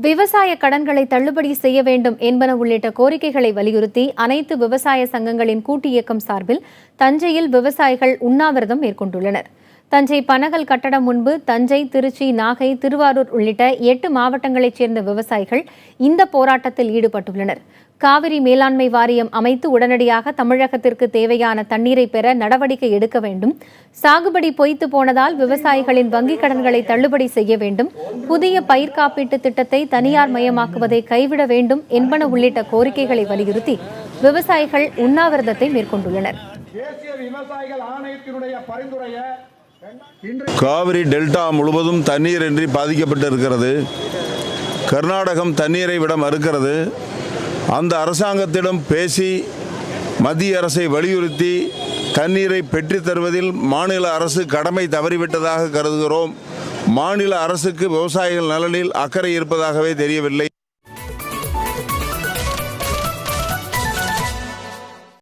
விவசாய கடன்களை தள்ளுபடி செய்ய வேண்டும் என்பன உள்ளிட்ட கோரிக்கைகளை வலியுறுத்தி அனைத்து விவசாய சங்கங்களின் கூட்டு இயக்கம் சார்பில் தஞ்சையில் விவசாயிகள் உண்ணாவிரதம் மேற்கொண்டுள்ளனர். தஞ்சை பனகல் கட்டடம் முன்பு தஞ்சை, திருச்சி, நாகை, திருவாரூர் உள்ளிட்ட 8 மாவட்டங்களைச் சேர்ந்த விவசாயிகள் இந்த போராட்டத்தில் ஈடுபட்டுள்ளனர். காவிரி மேலாண்மை வாரியம் அமைத்து உடனடியாக தமிழகத்திற்கு தேவையான தண்ணீரை பெற நடவடிக்கை எடுக்க வேண்டும். சாகுபடி பொய்த்து போனதால் விவசாயிகளின் வங்கிக் கடன்களை தள்ளுபடி செய்ய வேண்டும். புதிய பயிர் காப்பீட்டு திட்டத்தை தனியார் மயமாக்குவதை கைவிட வேண்டும் என்பன உள்ளிட்ட கோரிக்கைகளை வலியுறுத்தி விவசாயிகள் உண்ணாவிரதத்தை மேற்கொண்டுள்ளனர். காவிரி டெல்டா முழுவதும் தண்ணீரின்றி பாதிக்கப்பட்டிருக்கிறது. கர்நாடகம் தண்ணீரை விட மறுக்கிறது. அந்த அரசாங்கத்திடம் பேசி மத்திய அரசை வலியுறுத்தி தண்ணீரை பெற்றுத் தருவதில் மாநில அரசு கடமை தவறிவிட்டதாக கருதுகிறோம். மாநில அரசுக்கு விவசாயிகள் நலனில் அக்கறை இருப்பதாகவே தெரியவில்லை.